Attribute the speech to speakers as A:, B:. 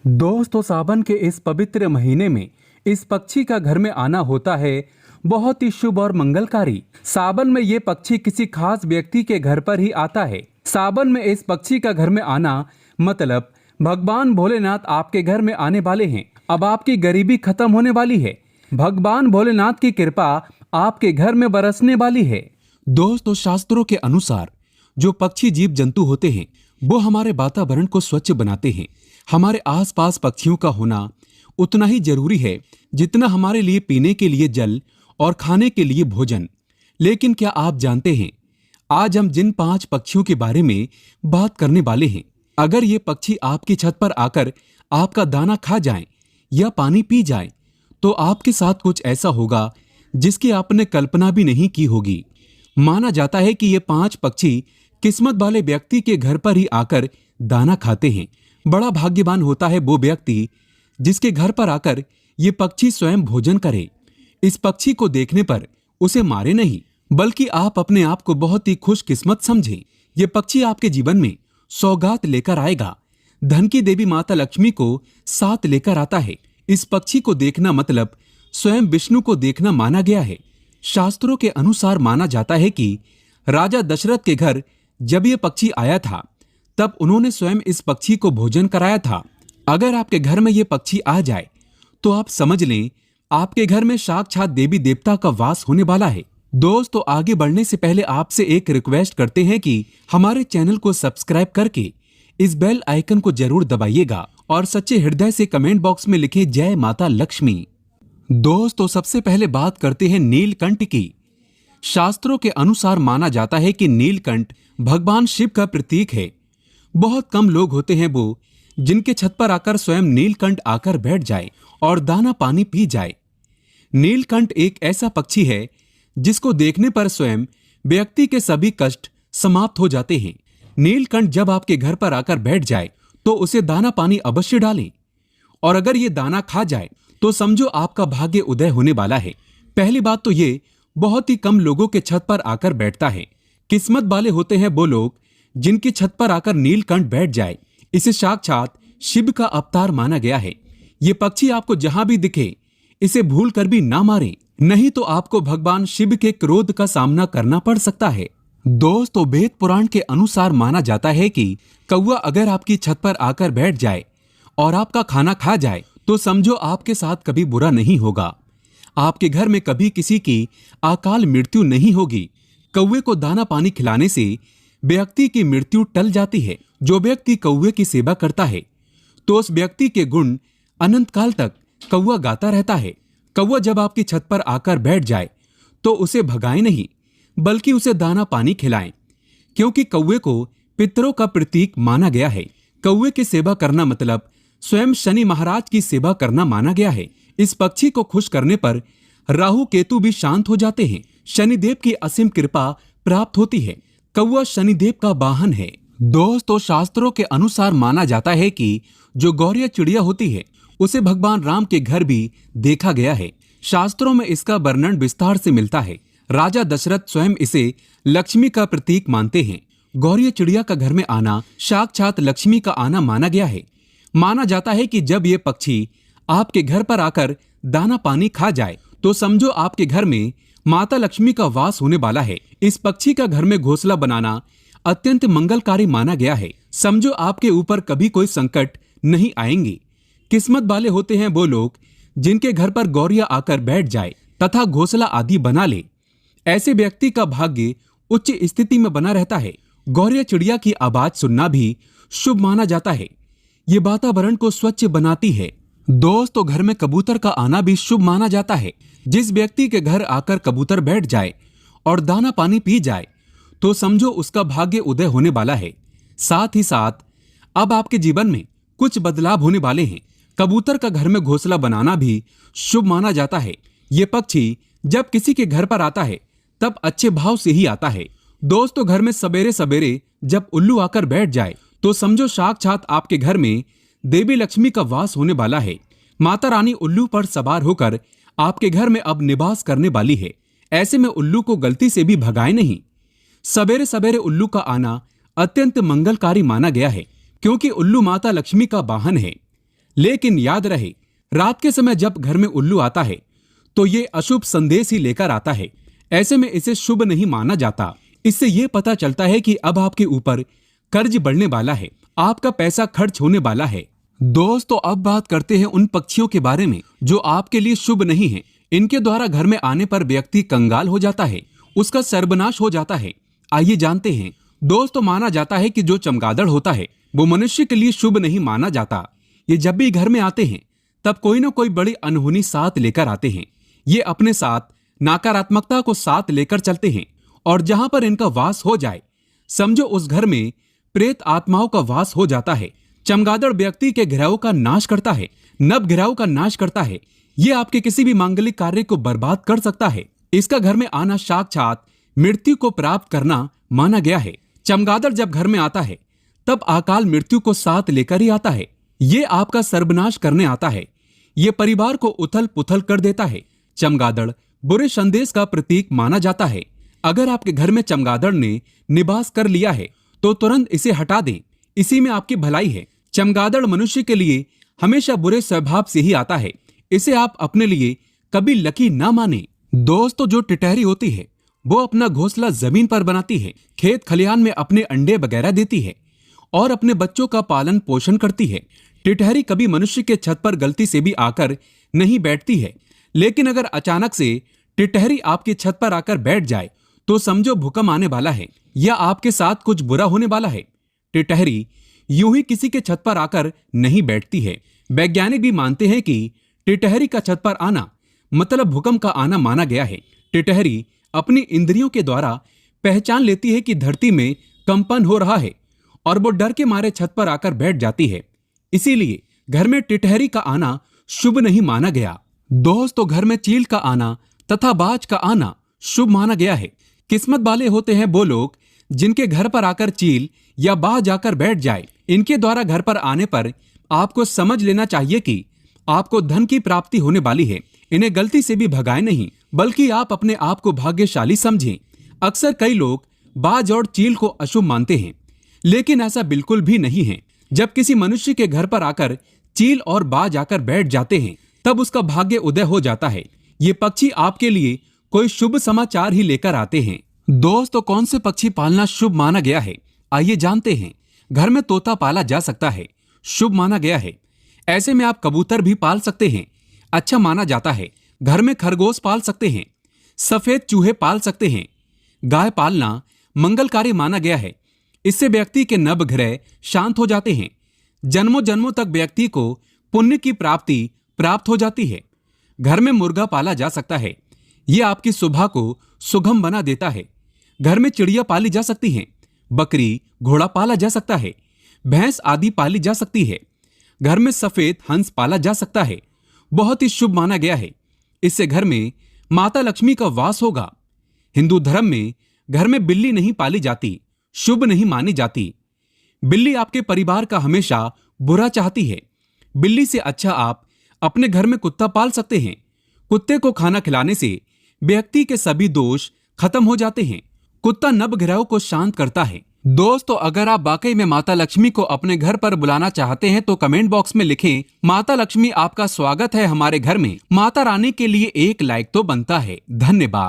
A: दोस्तों, सावन के इस पवित्र महीने में इस पक्षी का घर में आना होता है बहुत ही शुभ और मंगलकारी। सावन में ये पक्षी किसी खास व्यक्ति के घर पर ही आता है। सावन में इस पक्षी का घर में आना मतलब भगवान भोलेनाथ आपके घर में आने वाले हैं। अब आपकी गरीबी खत्म होने वाली है। भगवान भोलेनाथ की कृपा आपके घर में बरसने वाली है। दोस्तों, शास्त्रों के अनुसार जो पक्षी जीव जंतु होते हैं वो हमारे वातावरण को स्वच्छ बनाते हैं। हमारे आसपास पक्षियों का होना उतना ही जरूरी है जितना हमारे लिए पीने के लिए जल और खाने के लिए भोजन। लेकिन क्या आप जानते हैं, आज हम जिन 5 पक्षियों के बारे में बात करने वाले हैं, अगर ये पक्षी आपकी छत पर आकर आपका दाना खा जाएं या पानी पी जाएं, तो आपके साथ कुछ ऐसा होगा जिसकी आपने कल्पना भी नहीं की होगी। माना जाता है कि ये 5 पक्षी किस्मत वाले व्यक्ति के घर पर ही आकर दाना खाते हैं। बड़ा भाग्यवान होता है वो व्यक्ति जिसके घर पर आकर ये पक्षी स्वयं भोजन करे। इस पक्षी को देखने पर उसे मारे नहीं, बल्कि आप अपने आप को बहुत ही खुशकिस्मत समझें। ये पक्षी आपके जीवन में सौगात लेकर आएगा। धन की देवी माता लक्ष्मी को साथ लेकर आता है। इस पक्षी को देखना मतलब स्वयं विष्णु को देखना माना गया है। शास्त्रों के अनुसार माना जाता है कि राजा दशरथ के घर जब ये पक्षी आया था तब उन्होंने स्वयं इस पक्षी को भोजन कराया था। अगर आपके घर में ये पक्षी आ जाए तो आप समझ लें आपके घर में साक्षात देवी देवता का वास होने वाला है। दोस्तों, आगे बढ़ने से पहले आपसे एक रिक्वेस्ट करते हैं कि हमारे चैनल को सब्सक्राइब करके इस बेल आइकन को जरूर दबाइएगा और सच्चे हृदय से कमेंट बॉक्स में लिखे जय माता लक्ष्मी। दोस्तों, सबसे पहले बात करते हैं नीलकंठ की। शास्त्रों के अनुसार माना जाता है कि नीलकंठ भगवान शिव का प्रतीक है। बहुत कम लोग होते हैं वो जिनके छत पर आकर स्वयं नीलकंठ आकर बैठ जाए और दाना पानी पी जाए। नीलकंठ एक ऐसा पक्षी है जिसको देखने पर स्वयं व्यक्ति के सभी कष्ट समाप्त हो जाते हैं। नीलकंठ जब आपके घर पर आकर बैठ जाए तो उसे दाना पानी अवश्य डालें, और अगर ये दाना खा जाए तो समझो आपका भाग्य उदय होने वाला है। पहली बात तो ये बहुत ही कम लोगों के छत पर आकर बैठता है। किस्मत वाले होते हैं वो लोग जिनकी छत पर आकर नीलकंठ बैठ जाए। इसे साक्षात शिव का अवतार माना गया है। ये पक्षी आपको जहां भी दिखे इसे भूल कर भी ना मारें, नहीं तो आपको भगवान शिव के क्रोध का सामना करना पड़ सकता है। दोस्तों, वेद पुराण के अनुसार माना जाता है कि कौवा अगर आपकी छत पर आकर बैठ जाए और आपका खाना खा जाए तो समझो आपके साथ कभी बुरा नहीं होगा। आपके घर में कभी किसी की अकाल मृत्यु नहीं होगी। कौवे को दाना पानी खिलाने से व्यक्ति की मृत्यु टल जाती है। जो व्यक्ति कौवे की सेवा करता है तो उस व्यक्ति के गुण अनंत काल तक कौवा गाता रहता है। कौवा जब आपकी छत पर आकर बैठ जाए तो उसे भगाएं नहीं, बल्कि उसे दाना पानी खिलाएं, क्योंकि कौवे को पितरों का प्रतीक माना गया है। कौवे की सेवा करना मतलब स्वयं शनि महाराज की सेवा करना माना गया है। इस पक्षी को खुश करने पर राहु केतु भी शांत हो जाते हैं। शनिदेव की असीम कृपा प्राप्त होती है। कौवा शनिदेव का वाहन है। दोस्तों, शास्त्रों के अनुसार माना जाता है कि जो गौरिया चिड़िया होती है उसे भगवान राम के घर भी देखा गया है। शास्त्रों में इसका वर्णन विस्तार से मिलता है। राजा दशरथ स्वयं इसे लक्ष्मी का प्रतीक मानते हैं। गौरिया चिड़िया का घर में आना साक्षात लक्ष्मी का आना माना गया है। माना जाता है कि जब ये पक्षी आपके घर पर आकर दाना पानी खा जाए तो समझो आपके घर में माता लक्ष्मी का वास होने वाला है। इस पक्षी का घर में घोंसला बनाना अत्यंत मंगलकारी माना गया है। समझो आपके ऊपर कभी कोई संकट नहीं आएंगे। किस्मत वाले होते हैं वो लोग जिनके घर पर गौरिया आकर बैठ जाए तथा घोंसला आदि बना ले। ऐसे व्यक्ति का भाग्य उच्च स्थिति में बना रहता है। गौरिया चिड़िया की आवाज सुनना भी शुभ माना जाता है। ये वातावरण को स्वच्छ बनाती है। दोस्तों, घर में कबूतर का आना भी शुभ माना जाता है। जिस व्यक्ति के घर आकर कबूतर बैठ जाए और दाना पानी पी जाए तो समझो उसका भाग्य उदय होने वाला है। साथ ही साथ अब आपके जीवन में कुछ बदलाव होने वाले हैं। कबूतर का घर में घोंसला बनाना भी शुभ माना जाता है। ये पक्षी जब किसी के घर पर आता है तब अच्छे भाव से ही आता है। दोस्तों, घर में सवेरे सवेरे जब उल्लू आकर बैठ जाए तो समझो साक्षात आपके घर में देवी लक्ष्मी का वास होने वाला है। माता रानी उल्लू पर सवार होकर आपके घर में अब निवास करने वाली है। ऐसे में उल्लू को गलती से भी भगाए नहीं। सवेरे सवेरे उल्लू का आना अत्यंत मंगलकारी माना गया है, क्योंकि उल्लू माता लक्ष्मी का वाहन है। लेकिन याद रहे, रात के समय जब घर में उल्लू आता है तो ये अशुभ संदेश ही लेकर आता है। ऐसे में इसे शुभ नहीं माना जाता। इससे ये पता चलता है कि अब आपके ऊपर कर्ज बढ़ने वाला है, आपका पैसा खर्च होने वाला है। दोस्तों, अब बात करते हैं उन पक्षियों के बारे में जो आपके लिए शुभ नहीं है। इनके द्वारा घर में आने पर व्यक्ति कंगाल हो जाता है, उसका सर्वनाश हो जाता है। आइए जानते हैं। दोस्तों, माना जाता है कि जो चमगादड़ होता है वो मनुष्य के लिए शुभ नहीं माना जाता। ये जब भी घर में आते हैं तब कोई न कोई बड़ी अनहोनी साथ लेकर आते हैं। ये अपने साथ नकारात्मकता को साथ लेकर चलते हैं और जहां पर इनका वास हो जाए, समझो उस घर में प्रेत आत्माओं का वास हो जाता है। चमगादड़ व्यक्ति के घिराव का नाश करता है, नव घिराव का नाश करता है। ये आपके किसी भी मांगलिक कार्य को बर्बाद कर सकता है। इसका घर में आना साक्षात मृत्यु को प्राप्त करना माना गया है। चमगादड़ जब घर में आता है तब अकाल मृत्यु को साथ लेकर ही आता है। ये आपका सर्वनाश करने आता है। ये परिवार को उथल पुथल कर देता है। चमगादड़ बुरे संदेश का प्रतीक माना जाता है। अगर आपके घर में चमगादड़ ने निवास कर लिया है तो तुरंत इसे हटा दें, इसी में आपकी भलाई है। चमगादड़ मनुष्य के लिए हमेशा बुरे स्वभाव से ही आता है। इसे आप अपने लिए कभी लकी ना माने। दोस्तों, जो टिटहरी होती है वो अपना घोंसला जमीन पर बनाती है, खेत खलिहान में अपने अंडे वगैरह देती है और अपने बच्चों का पालन पोषण करती है। टिटहरी कभी मनुष्य के छत पर गलती से भी आकर नहीं बैठती है, लेकिन अगर अचानक से टिटहरी आपकी छत पर आकर बैठ जाए तो समझो भूकंप आने वाला है या आपके साथ कुछ बुरा होने वाला है। टिटहरी यूं ही किसी के छत पर आकर नहीं बैठती है। वैज्ञानिक भी मानते हैं कि टिटहरी का छत पर आना मतलब भूकंप का आना माना गया है। टिटहरी अपनी इंद्रियों के द्वारा पहचान लेती है कि धरती में कंपन हो रहा है और वो डर के मारे छत पर आकर बैठ जाती है। इसीलिए घर में टिटहरी का आना शुभ नहीं माना गया। दोस्तों, घर में चील का आना तथा बाज का आना शुभ माना गया है। किस्मत वाले होते हैं वो लोग जिनके घर पर आकर चील या बाज आकर बैठ जाए। इनके द्वारा घर पर आने पर आपको समझ लेना चाहिए कि आपको धन की प्राप्ति होने वाली है। इन्हें गलती से भी भगाए नहीं, बल्कि आप अपने आप को भाग्यशाली समझें। अक्सर कई लोग बाज और चील को अशुभ मानते हैं, लेकिन ऐसा बिल्कुल भी नहीं है। जब किसी मनुष्य के घर पर आकर चील और बाज आकर बैठ जाते हैं तब उसका भाग्य उदय हो जाता है। ये पक्षी आपके लिए कोई शुभ समाचार ही लेकर आते हैं। दोस्तों, कौन से पक्षी पालना शुभ माना गया है, आइए जानते हैं। घर में तोता पाला जा सकता है, शुभ माना गया है। ऐसे में आप कबूतर भी पाल सकते हैं, अच्छा माना जाता है। घर में खरगोश पाल सकते हैं, सफेद चूहे पाल सकते हैं। गाय पालना मंगलकारी माना गया है। इससे व्यक्ति के नभ ग्रह शांत हो जाते हैं। जन्मों जन्मों तक व्यक्ति को पुण्य की प्राप्ति प्राप्त हो जाती है। घर में मुर्गा पाला जा सकता है, यह आपकी सुबह को सुगम बना देता है। घर में चिड़िया पाली जा सकती हैं, बकरी घोड़ा पाला जा सकता है, भैंस आदि पाली जा सकती है। घर में सफेद हंस पाला जा सकता है, बहुत ही शुभ माना गया है। इससे घर में माता लक्ष्मी का वास होगा। हिंदू धर्म में घर में बिल्ली नहीं पाली जाती, शुभ नहीं मानी जाती। बिल्ली आपके परिवार का हमेशा बुरा चाहती है। बिल्ली से अच्छा आप अपने घर में कुत्ता पाल सकते हैं। कुत्ते को खाना खिलाने से व्यक्ति के सभी दोष खत्म हो जाते हैं। कुत्ता नभ ग्रहों को शांत करता है। दोस्तों, अगर आप वाकई में माता लक्ष्मी को अपने घर पर बुलाना चाहते हैं तो कमेंट बॉक्स में लिखें, माता लक्ष्मी आपका स्वागत है हमारे घर में। माता रानी के लिए एक लाइक तो बनता है। धन्यवाद।